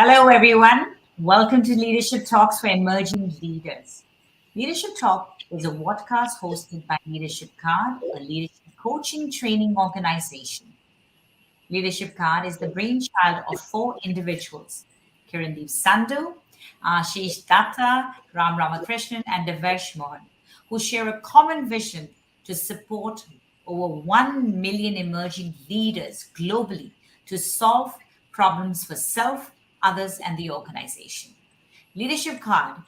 Hello, everyone. Welcome to Leadership Talks for Emerging Leaders. Leadership Talk is a podcast hosted by Leadership Card, a leadership coaching training organization. Leadership Card is the brainchild of four individuals: Kirandeep Sandhu, Ashish Datta, Ram Ramakrishnan, and Devesh Mohan, who share a common vision to support over 1 million emerging leaders globally to solve problems for self, others, and the organization. Leadership Card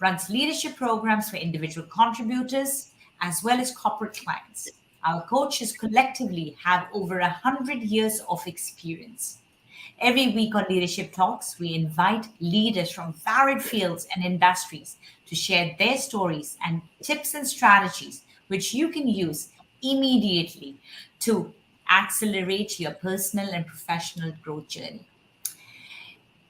runs leadership programs for individual contributors as well as corporate clients. Our coaches collectively have over 100 years of experience. Every week on Leadership Talks, we invite leaders from varied fields and industries to share their stories and tips and strategies which you can use immediately to accelerate your personal and professional growth journey.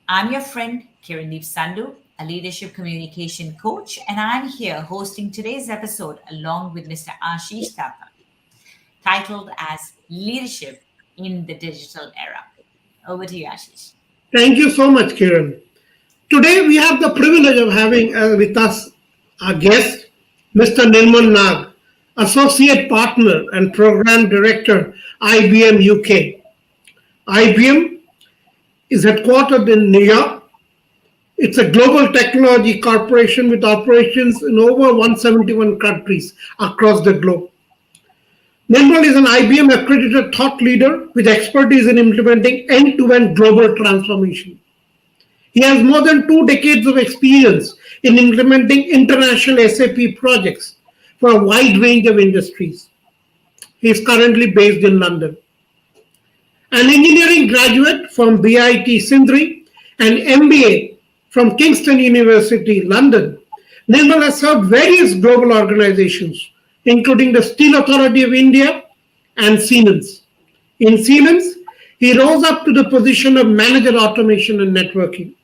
I'm your friend, Kirandeep Sandhu, a leadership communication coach, and I'm here hosting today's episode along with Mr. Ashish Tata, titled as Leadership in the Digital Era. Over to you, Ashish. Thank you so much, Kiran. Today we have the privilege of having with us our guest, Mr. Nirmal Nag, Associate Partner and Program Director, IBM UK. IBM is headquartered in New York. It's a global technology corporation with operations in over 171 countries across the globe. Nirmal is an IBM accredited thought leader with expertise in implementing end-to-end global transformation. He has more than 2 decades of experience in implementing international SAP projects for a wide range of industries. He is currently based in London. An engineering graduate from BIT Sindri and MBA from Kingston University, London, Nirmal has served various global organizations, including the Steel Authority of India and Siemens. In Siemens, he rose up to the position of Manager Automation and Networking.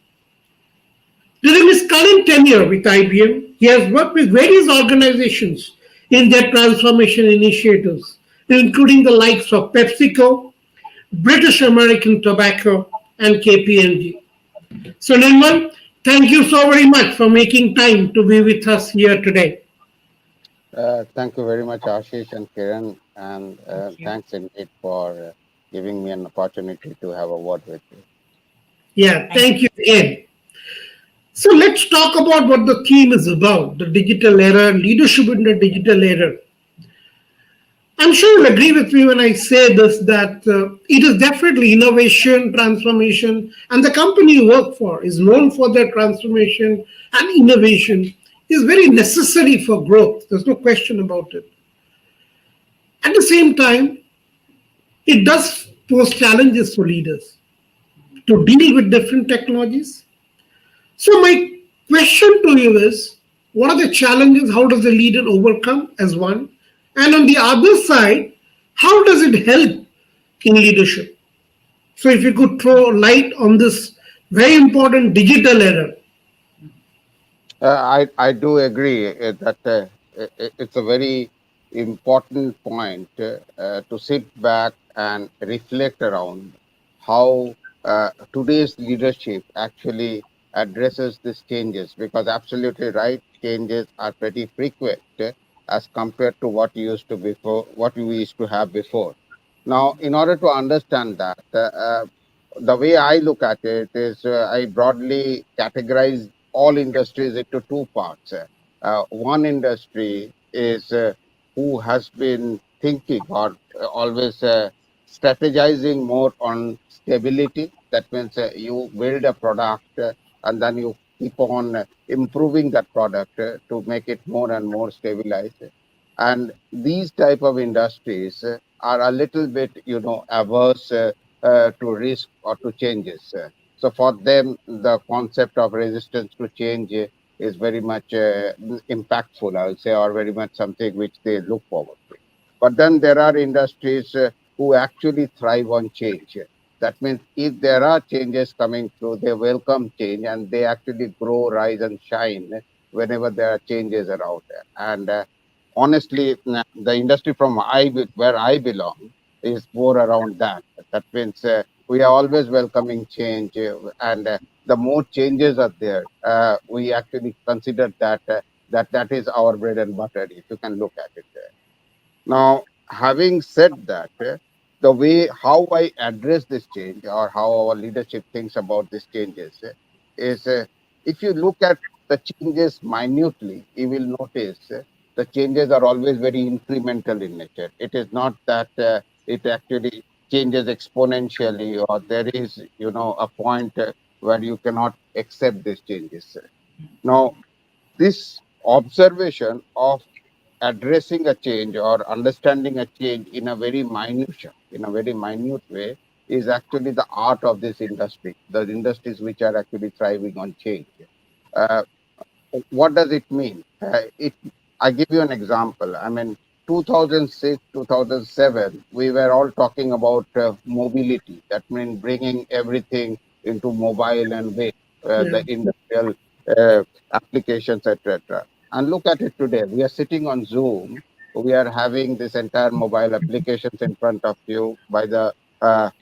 During his current tenure with IBM, he has worked with various organizations in their transformation initiatives, including the likes of PepsiCo, British American Tobacco, and KPMG. So, Nirmal, thank you so very much for making time to be with us here today. Thank you very much, Ashish and Kiran, and Thank you. thanks indeed for giving me an opportunity to have a word with you. Yeah, Thank thank you again. So, let's talk about what the theme is about, the digital era, leadership in the digital era. I'm sure you'll agree with me when I say this that it is definitely innovation, transformation, and the company you work for is known for their transformation and innovation is very necessary for growth. There's no question about it. At the same time, it does pose challenges for leaders to deal with different technologies. So, my question to you is what are the challenges? How does the leader overcome as one? And on the other side, how does it help in leadership? So, if you could throw light on this very important digital era. I do agree that it's a very important point to sit back and reflect around how today's leadership actually addresses these changes, because absolutely right, changes are pretty frequent as compared to what we used to have before. Now, in order to understand that, the way I look at it is I broadly categorize all industries into two parts. One industry is who has been thinking or always strategizing more on stability. That means you build a product and then you keep on improving that product to make it more and more stabilized. And these type of industries are a little bit, averse to risk or to changes. So for them, the concept of resistance to change is very much impactful, I would say, or very much something which they look forward to. But then there are industries who actually thrive on change. That means if there are changes coming through, they welcome change and they actually grow, rise, and shine whenever there are changes around. And honestly, the industry where I belong is more around that. That means we are always welcoming change, and the more changes are there, we actually consider that is our bread and butter, if you can look at it. Now, having said that, the way how I address this change or how our leadership thinks about these changes is if you look at the changes minutely, you will notice the changes are always very incremental in nature. It is not that it actually changes exponentially or there is, a point where you cannot accept these changes. Now, this observation of addressing a change or understanding a change in a very minute way, is actually the art of this industry, the industries which are actually thriving on change. Uh, what does it mean? I give you an example. I mean, 2006, 2007, we were all talking about mobility. That means bringing everything into mobile and way, Yeah. the industrial uh, applications, etc. And look at it today. We are sitting on Zoom. We are having this entire mobile applications in front of you. By the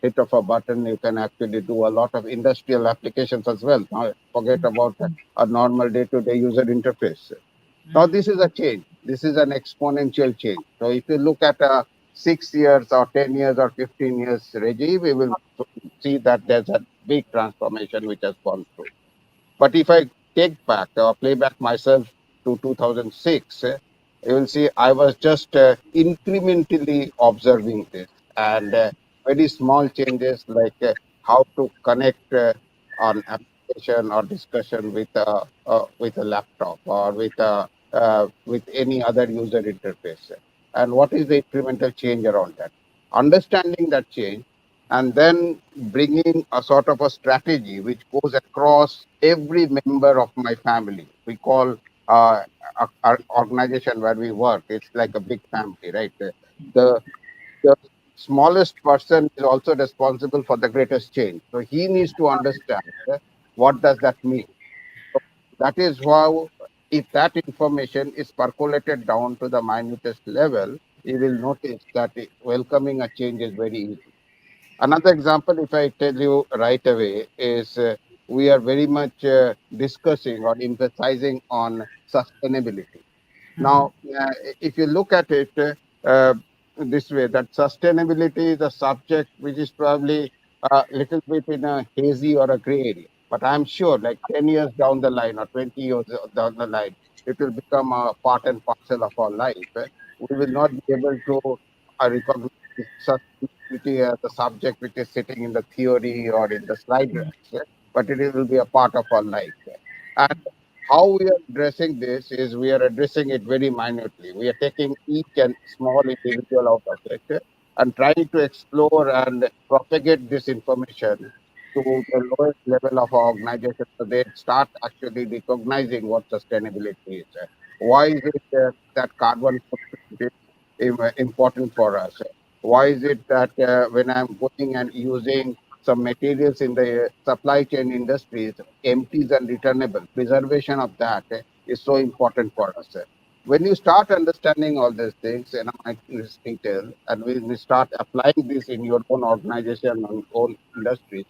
hit of a button, you can actually do a lot of industrial applications as well. Now, forget about a normal day-to-day user interface. Now, this is a change. This is an exponential change. So, if you look at a 6 years or 10 years or 15 years regime, we will see that there's a big transformation which has gone through. But if I take back or play back myself to 2006, you will see I was just incrementally observing this and very small changes like how to connect on application or discussion with a laptop or with any other user interface. And what is the incremental change around that? Understanding that change and then bringing a sort of a strategy which goes across every member of my family. We call our organization where we work, it's like a big family, right? The, the smallest person is also responsible for the greatest change. So he needs to understand what does that mean. So that is how, if that information is percolated down to the minutest level, you will notice that welcoming a change is very easy. Another example, if I tell you right away, is we are very much discussing or emphasizing on sustainability. Now, if you look at it uh, this way, that sustainability is a subject which is probably a little bit in a hazy or a gray area. But I'm sure, like 10 years down the line or 20 years down the line, it will become a part and parcel of our life. We will not be able to recognize sustainability as a subject which is sitting in the theory or in the slide racks, but it will be a part of our life. And how we are addressing this is we are addressing it very minutely. We are taking each and small individual out of it and trying to explore and propagate this information to the lowest level of our organization so they start actually recognizing what sustainability is. Why is it that carbon footprint is important for us? Why is it that when I'm going and using some materials in the supply chain industries, empties and returnable, preservation of that is so important for us. When you start understanding all these things in this detail, and when you start applying this in your own organization and own industries,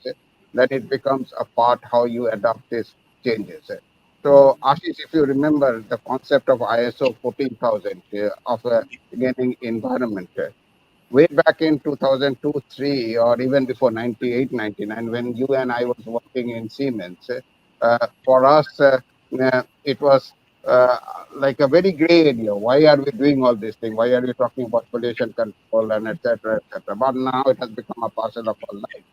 then it becomes a part how you adopt these changes. So, Ashish, if you remember the concept of ISO 14,000 of getting environment, way back in 2002, 3, or even before 98, 99, when you and I was working in Siemens, for us, it was like a very gray area. Why are we doing all these things? Why are we talking about pollution control and etc., etc.? But now it has become a parcel of our life.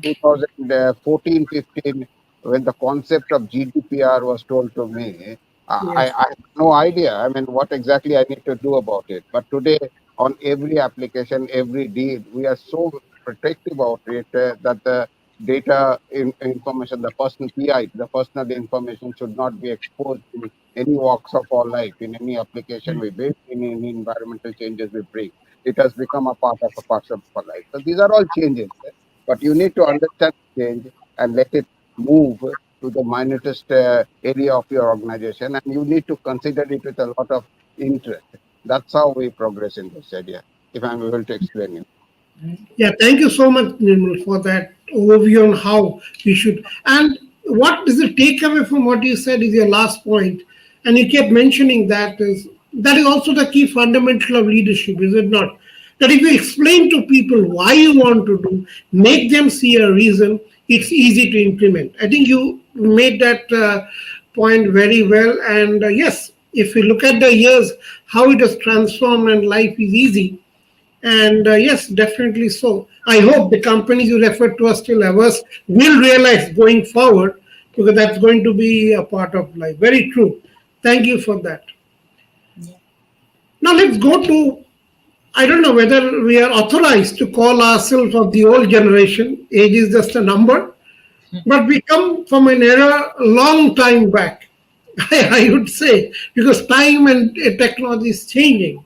2014, 15, when the concept of GDPR was told to me, Yes. I had no idea. I mean, what exactly I need to do about it. But today, on every application, every deal, we are so protective about it that the data information, the personal PI, the personal information should not be exposed in any walks of our life, in any application we build, in any environmental changes we bring. It has become a part of a parcel of our life. So these are all changes. But you need to understand change and let it move to the minutest area of your organization, and you need to consider it with a lot of interest. That's how we progress in this area, if I'm able to explain you. Yeah, thank you so much, Nirmal, for that overview on how we should. And what is the takeaway from what you said is your last point, and you kept mentioning that is also the key fundamental of leadership, is it not? That if you explain to people why you want to do, make them see a reason, it's easy to implement. I think you made that point very well, and yes, if you look at the years, how it has transformed and life is easy, and yes, definitely so. I hope the companies you referred to are still ours will realize going forward, because that's going to be a part of life. Very true. Thank you for that. Yeah. Now let's go to, I don't know whether we are authorized to call ourselves of the old generation. Age is just a number, but we come from an era a long time back. I would say, because time and technology is changing.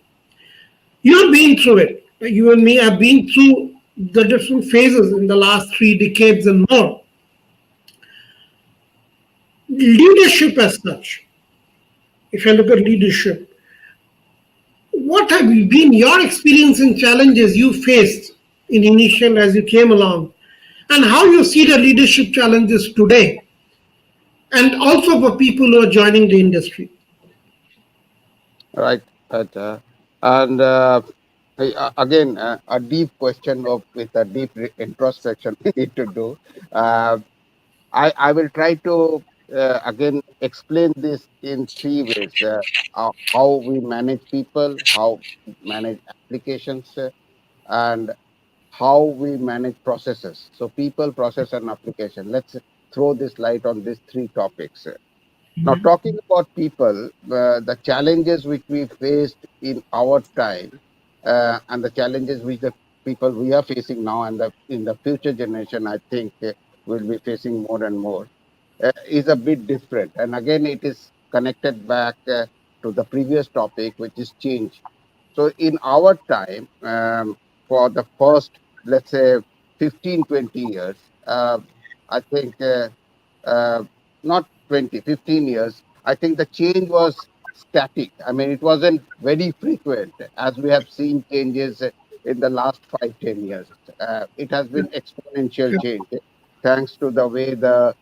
You've been through it. You and me have been through the different phases in the last 3 decades and more. Leadership as such, if you look at leadership, what have been your experience and challenges you faced in initial as you came along, and how you see the leadership challenges today, and also for people who are joining the industry? Right. Right. And again, a deep question of with a deep introspection we need to do. Uh, I will try to again explain this in three ways: how we manage people, how we manage applications, and how we manage processes. So, people, process, and application. Let's throw this light on these three topics. Now, talking about people, the challenges which we faced in our time, and the challenges which the people we are facing now and in the future generation, I think will be facing more and more, is a bit different. And again, it is connected back to the previous topic, which is change. So in our time, for the first, let's say, 15, 20 years, I think uh, not 20, 15 years, I think the change was static. I mean, it wasn't very frequent as we have seen changes in the last 5, 10 years. It has been exponential change thanks to the way the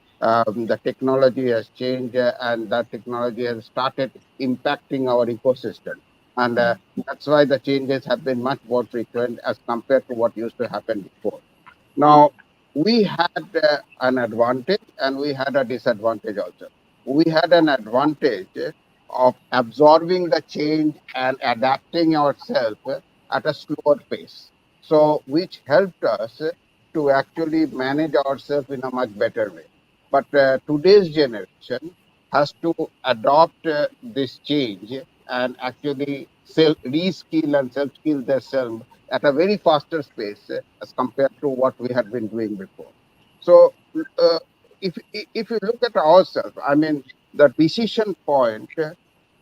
technology has changed, and that technology has started impacting our ecosystem. And that's why the changes have been much more frequent as compared to what used to happen before. Now, we had an advantage and we had a disadvantage also. We had an advantage of absorbing the change and adapting ourselves at a slower pace. So, which helped us to actually manage ourselves in a much better way. But today's generation has to adopt this change and actually reskill and self skill themselves at a very faster pace as compared to what we had been doing before. So, uh, if you look at ourselves, I mean, the decision point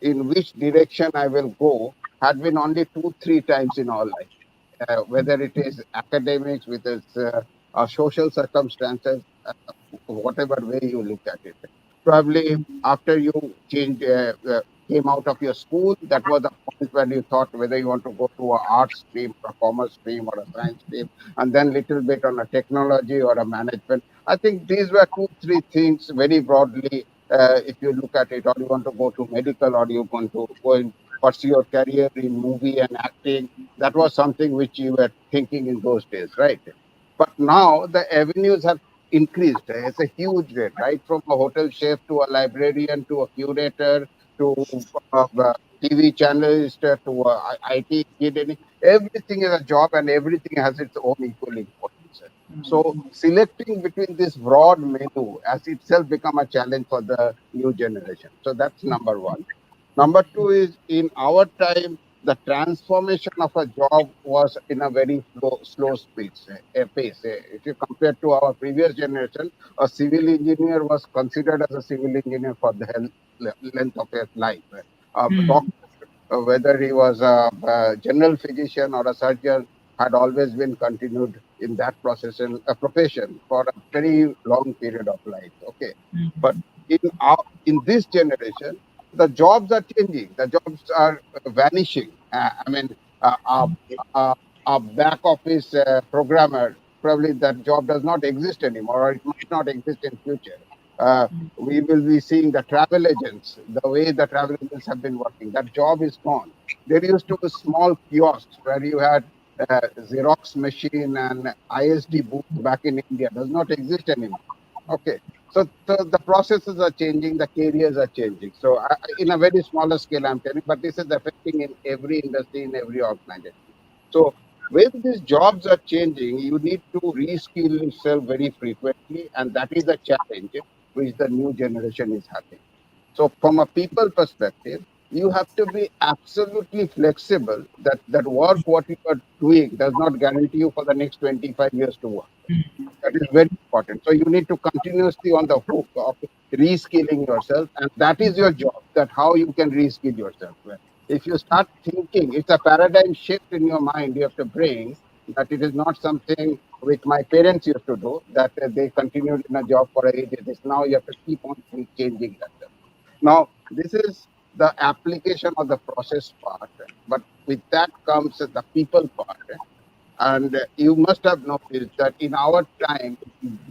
in which direction I will go had been only two, three times in our life, whether it is academics, with its social circumstances, whatever way you look at it. Probably after you change, came out of your school, that was the point when you thought whether you want to go to a art stream or a commerce stream or a science stream, and then little bit on a technology or a management. I think these were two, three things very broadly. If you look at it, or you want to go to medical, or you want to go and pursue your career in movie and acting, that was something which you were thinking in those days, right? But now the avenues have increased. It's a huge rate, right? From a hotel chef to a librarian to a curator to a TV channelist to a IT kid. Everything is a job and everything has its own equal importance. So selecting between this broad menu has itself become a challenge for the new generation. So that's number one. Number two is in our time, the transformation of a job was in a very slow pace. If you compare to our previous generation, a civil engineer was considered as a civil engineer for the length of his life. Doctor, whether he was a general physician or a surgeon, had always been continued in that profession for a very long period of life. Okay, but in this generation, the jobs are changing. The jobs are vanishing. I mean, a back office programmer, probably that job does not exist anymore, or it might not exist in future. We will be seeing the travel agents, the way the travel agents have been working. That job is gone. There used to be small kiosks where you had Xerox machine and ISD booth back in India. Does not exist anymore. Okay. So the processes are changing, the careers are changing. So in a very smaller scale, I'm telling, but this is affecting in every industry, in every organization. So when these jobs are changing, you need to reskill yourself very frequently, and that is the challenge which the new generation is having. So from a people perspective, you have to be absolutely flexible that work what you are doing does not guarantee you for the next 25 years to work. That is very important. So you need to continuously on the hook of reskilling yourself, and that is your job. That how you can reskill yourself. Well, if you start thinking, it's a paradigm shift in your mind. You have to bring that it is not something which my parents used to do. That they continued in a job for ages. It's now you have to keep on changing that. Now this is the application of the process part, but with that comes the people part. And you must have noticed that in our time,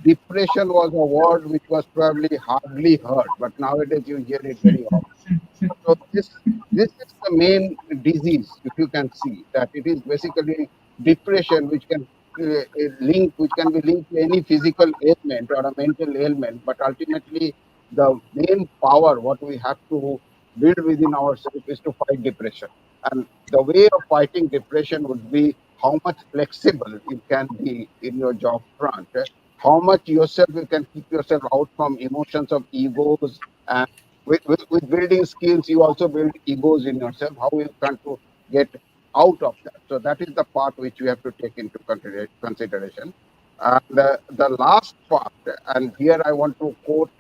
depression was a word which was probably hardly heard, but nowadays you hear it very often. So this is the main disease, if you can see that it is basically depression, which can which can be linked to any physical ailment or a mental ailment, but ultimately the main power what we have to build within ourselves is to fight depression. And the way of fighting depression would be how much flexible you can be in your job front, how much yourself you can keep yourself out from emotions of egos, and with building skills, you also build egos in yourself. How you can to get out of that. So that is the part which we have to take into consideration. And the last part, and here I want to quote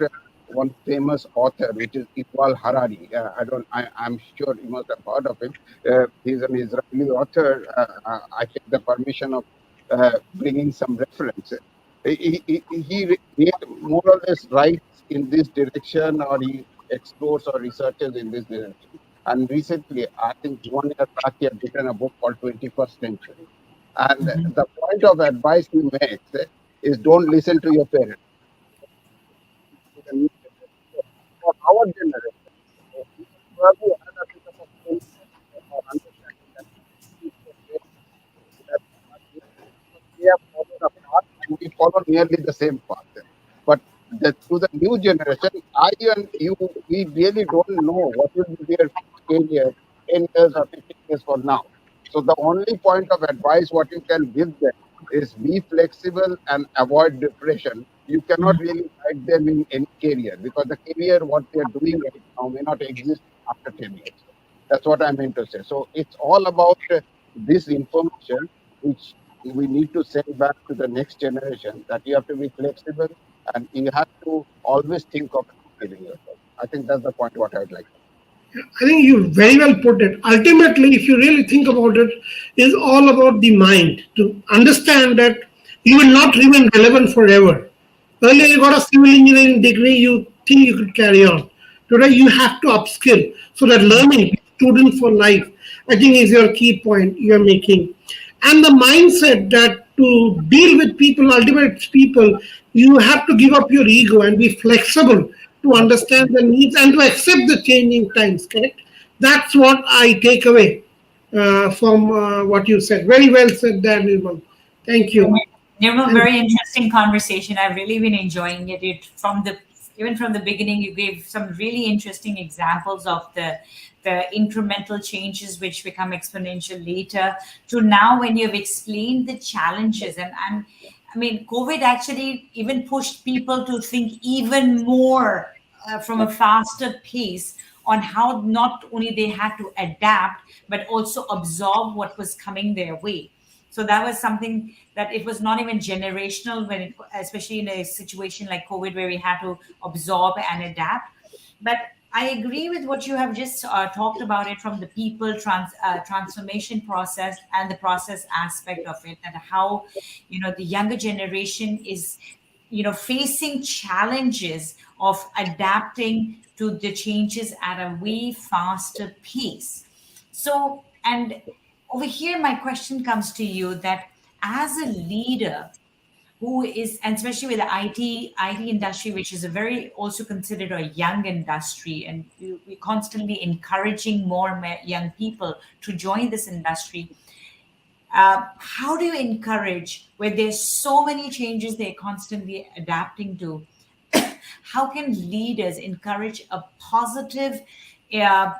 one famous author, which is Yuval Harari. I'm sure you must have heard of him. He's an Israeli author. I take the permission of bringing some reference. He more or less writes in this direction, or he explores or researches in this direction. And recently, I think 1 year back, he had written a book called 21st Century. And the point of advice he makes is don't listen to your parents. To the new generation. So for our generation, we probably had a bit of a failure or understanding that this is the way that because we have followed a path and we follow nearly the same path. But to the new generation, I and you, we really don't know what will be their career 10 years or 15 years from now. So the only point of advice what you can give them is be flexible and avoid depression. You cannot really guide them in any career because the career what they are doing right now may not exist after 10 years. That's what I meant to say. So it's all about this information which we need to send back to the next generation, that you have to be flexible and you have to always think of upskilling yourself. I think that's the point what I would like. I think you very well put it. Ultimately, if you really think about it, is all about the mind. To understand that you will not remain relevant forever. Earlier, you got a civil engineering degree, you think you could carry on. Today, you have to upskill so that learning, student for life, I think is your key point you are making. And the mindset that to deal with people, ultimate people, you have to give up your ego and be flexible to understand the needs and to accept the changing times, correct? That's what I take away from what you said. Very well said there, Nirmal. Thank you. Nirmal, And very interesting conversation. I've really been enjoying it. It from the even from the beginning, you gave some really interesting examples of the incremental changes which become exponential later to now when you've explained the challenges and I mean, COVID actually even pushed people to think even more from a faster pace on how not only they had to adapt but also absorb what was coming their way. So that was something that it was not even generational when it, especially in a situation like COVID where we had to absorb and adapt. But I agree with what you have just talked about it from the people transformation process and the process aspect of it, and how the younger generation is facing challenges of adapting to the changes at a way faster pace. So, and over here, my question comes to you that as a leader, who is, and especially with the IT industry, which is a very also considered a young industry, and we're constantly encouraging more young people to join this industry. How do you encourage where there's so many changes they're constantly adapting to? How can leaders encourage a positive uh,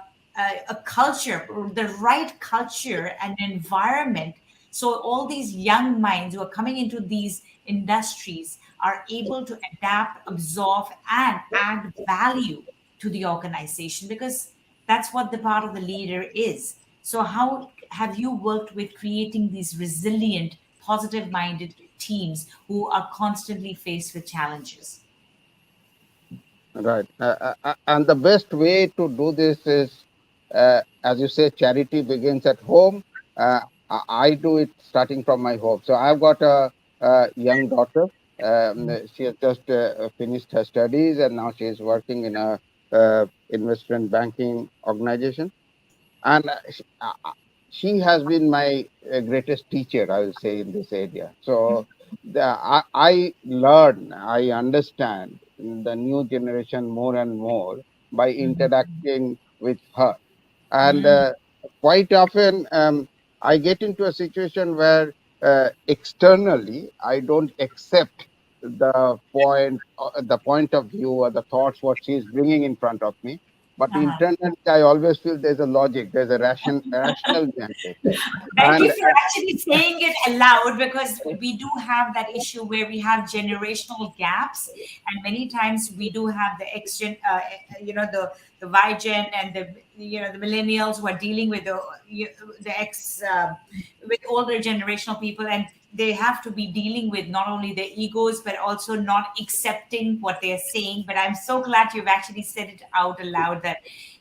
a culture, the right culture and environment, so all these young minds who are coming into these industries are able to adapt, absorb, and add value to the organization, because that's what the part of the leader is. So how have you worked with creating these resilient, positive minded teams who are constantly faced with challenges? Right. And the best way to do this is, as you say, charity begins at home. I do it starting from my home. So I've got a young daughter. She has just finished her studies, and now she is working in a investment banking organization. And she has been my greatest teacher, I will say, in this area. So I learn, I understand the new generation more and more by interacting with her. And quite often, I get into a situation where externally I don't accept the point of view or the thoughts what she is bringing in front of me. But Uh-huh. internally, I always feel there's a logic, there's a rational behind it. Thank you And for actually saying it aloud, because we do have that issue where we have generational gaps, and many times we do have the X gen, the Y gen and the millennials who are dealing with the X with older generational people, and they have to be dealing with not only their egos but also not accepting what they're saying. But I'm so glad you've actually said it out aloud, that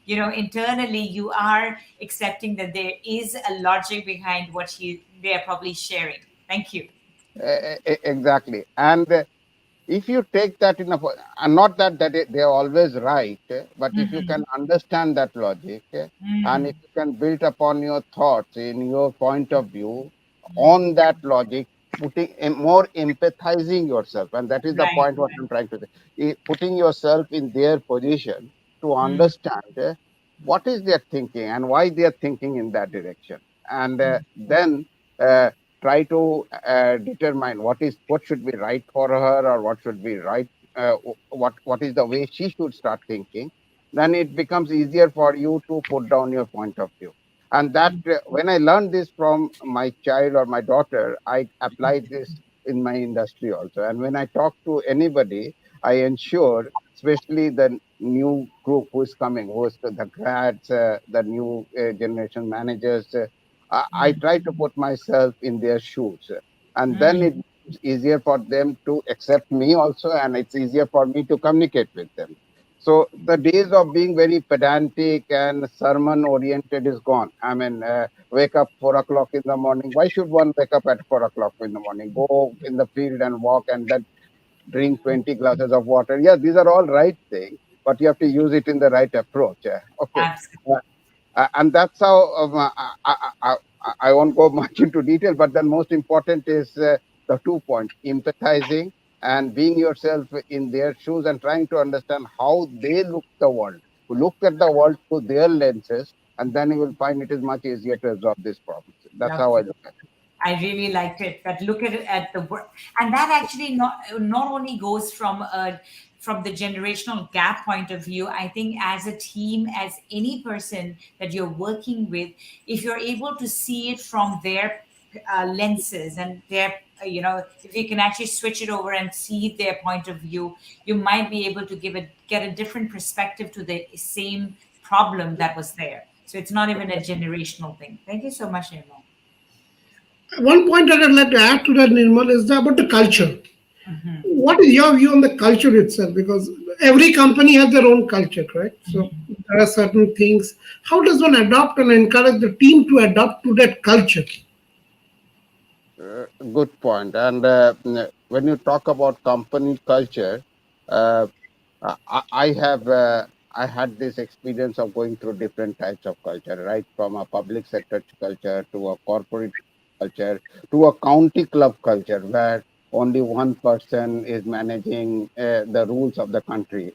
internally you are accepting that there is a logic behind what they are probably sharing. Thank you. exactly. And if you take that and not that they're always right, but if you can understand that logic, and if you can build upon your thoughts in your point of view on that logic, putting more empathizing yourself, and that is the Right. point what I'm trying to say, putting yourself in their position to Mm, understand what is their thinking and why they are thinking in that direction, and then uh, try to determine what should be right for her, or what should be right, what is the way she should start thinking. Then it becomes easier for you to put down your point of view. And that when I learned this from my child or my daughter, I applied this in my industry also. And when I talk to anybody, I ensure, especially the new group who is coming, who is the grads, the new generation managers, I try to put myself in their shoes, and then it mm. becomes easier for them to accept me also, and it's easier for me to communicate with them. So the days of being very pedantic and sermon oriented is gone. I mean, wake up 4 o'clock in the morning. Why should one wake up at 4 o'clock in the morning? Go in the field and walk, and then drink 20 glasses of water. Yeah, these are all right things, but you have to use it in the right approach. Okay. Absolutely. And that's how I won't go much into detail, but then most important is the 2 points: empathizing and being yourself in their shoes and trying to understand how they look at the world through their lenses, and then you will find it is much easier to absorb these problems. That's how I Lovely. look at it. I really liked it. That look at it at the work, and that actually not only goes from the generational gap point of view. I think as a team, as any person that you're working with, if you're able to see it from their lenses and their if you can actually switch it over and see their point of view, you might be able to get a different perspective to the same problem that was there. So it's not even a generational thing. Thank you so much, Nirmal. One point that I'd like to add to that, Nirmal, is about the culture. What is your view on the culture itself? Because every company has their own culture, correct? So there are certain things. How does one adopt and encourage the team to adapt to that culture? Good point. And when you talk about company culture, uh, I have I had this experience of going through different types of culture, right from a public sector culture to a corporate culture to a county club culture, where only one person is managing the rules of the country,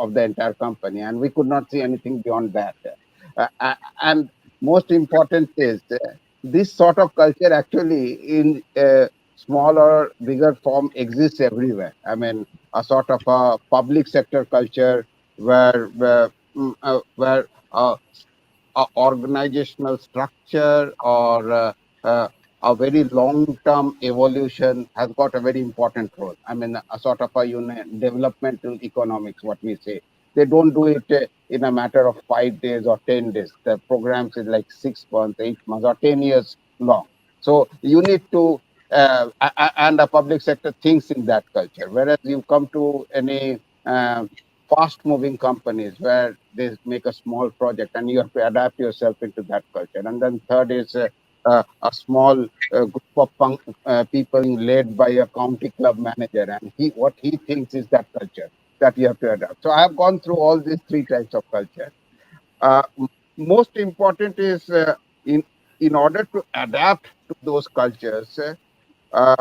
of the entire company, and we could not see anything beyond that. And most important is this sort of culture actually in small or bigger form exists everywhere. I mean, a sort of a public sector culture where organizational structure or a very long-term evolution has got a very important role. I mean, a sort of a developmental economics, what we say. They don't do it in a matter of 5 days or 10 days. The programs is like 6 months, 8 months, or 10 years long. So you need to, and the public sector thinks in that culture. Whereas you come to any fast moving companies where they make a small project and you have to adapt yourself into that culture. And then third is a small group of people led by a county club manager, and he what he thinks is that culture that you have to adapt. So I have gone through all these three types of culture. Most important is in order to adapt to those cultures, uh,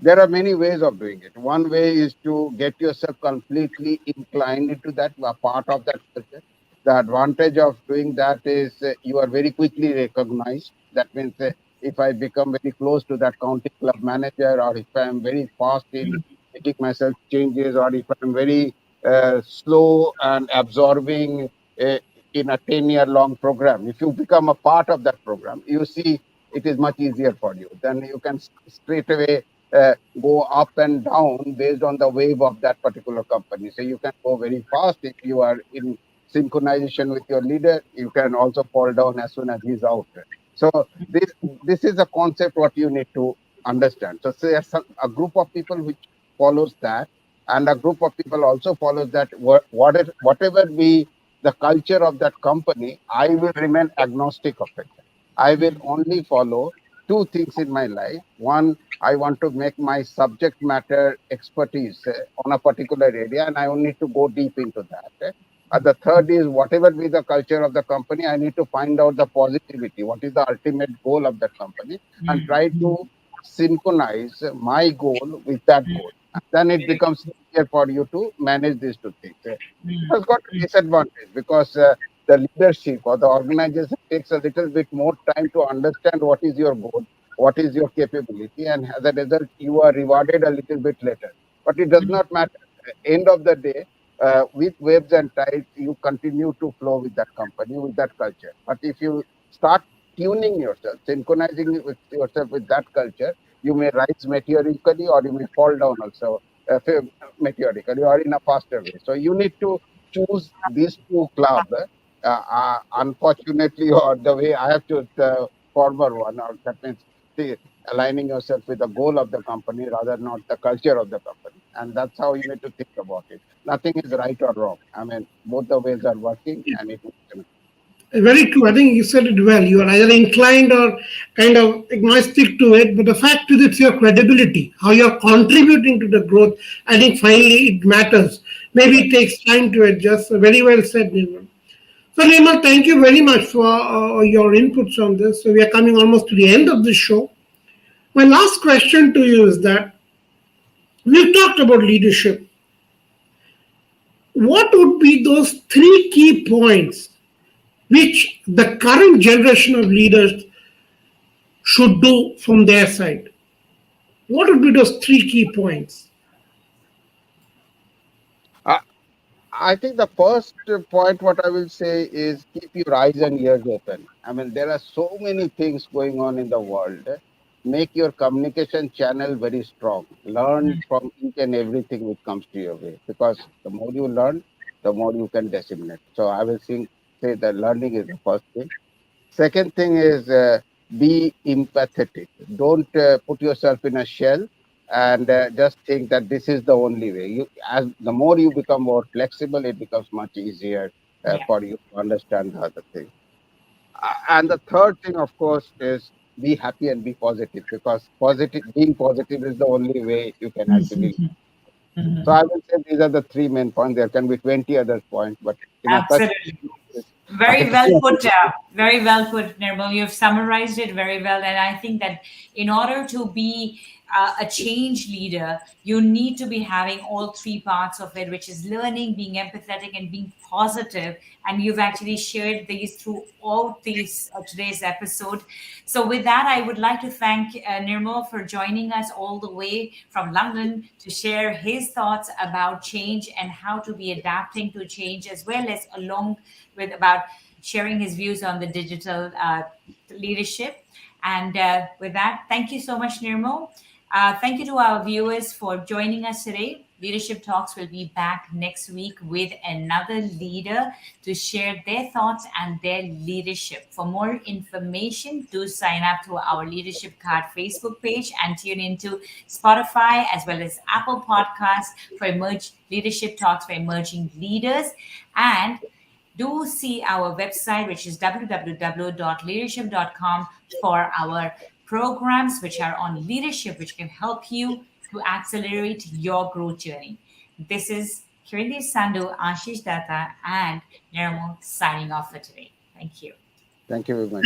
there are many ways of doing it. One way is to get yourself completely inclined into that, a part of that culture. The advantage of doing that is you are very quickly recognized. That means if I become very close to that county club manager, or if I am very fast in making myself changes, or if I'm very slow and absorbing uh, in a 10-year long program, if you become a part of that program, you see it is much easier for you. Then you can straight away go up and down based on the wave of that particular company. So you can go very fast if you are in synchronization with your leader. You can also fall down as soon as he's out. So this is a concept what you need to understand. So there's a group of people which follows that, and a group of people also follows that. Whatever be the culture of that company, I will remain agnostic of it. I will only follow two things in my life. One, I want to make my subject matter expertise on a particular area, and I only need to go deep into that. The third is whatever be the culture of the company, I need to find out the positivity. What is the ultimate goal of that company, and try to synchronize my goal with that goal. And then it becomes easier for you to manage these two things. It has got a disadvantage because the leadership or the organization takes a little bit more time to understand what is your goal, what is your capability, and as a result, you are rewarded a little bit later. But it does not matter. End of the day, with waves and tides, you continue to flow with that company, with that culture. But if you start tuning yourself, synchronizing with yourself with that culture, you may rise meteorically or you may fall down also meteorically or in a faster way. So you need to choose these two clubs. Unfortunately, or the way I have to former one, or that means the, aligning yourself with the goal of the company rather not the culture of the company. And that's how you need to think about it. Nothing is right or wrong. I mean, both the ways are working, and it works. Very true. I think you said it well. You are either inclined or kind of agnostic to it, but the fact is, it's your credibility, how you're contributing to the growth. I think finally it matters. Maybe it takes time to adjust. So very well said, Nirmal. So, Nirmal, thank you very much for your inputs on this. So, we are coming almost to the end of the show. My last question to you is that we've talked about leadership. What would be those three key points which the current generation of leaders should do from their side? What would be those three key points? I, I think the first point, what I will say is keep your eyes and ears open. I mean, there are so many things going on in the world. Make your communication channel very strong. Learn from each and everything which comes to your way, because the more you learn, the more you can disseminate. So I will say that learning is the first thing. Second thing is be empathetic. Don't put yourself in a shell and just think that this is the only way. As the more you become more flexible, it becomes much easier Yeah. for you to understand the other thing. And the third thing, of course, is be happy and be positive, because being positive is the only way you can actually. So I will say these are the three main points. There can be 20 other points, but in a such Absolutely. Very well put. Very well put, Nirmal. You've summarized it very well, and I think that in order to be a change leader, you need to be having all three parts of it, which is learning, being empathetic, and being positive. And you've actually shared these through all these today's episode. So, with that, I would like to thank Nirmal for joining us all the way from London to share his thoughts about change and how to be adapting to change, as well as along with about sharing his views on the digital leadership. And with that, thank you so much, Nirmal. Thank you to our viewers for joining us today. Leadership Talks will be back next week with another leader to share their thoughts and their leadership. For more information, do sign up to our Leadership Card Facebook page and tune into Spotify as well as Apple Podcasts for Leadership Talks for emerging leaders. And do see our website, which is www.leadership.com, for our programs which are on leadership, which can help you to accelerate your growth journey. This is Kirindi Sandhu, Ashish Datta, and Nirmal signing off for today. Thank you. Thank you very much.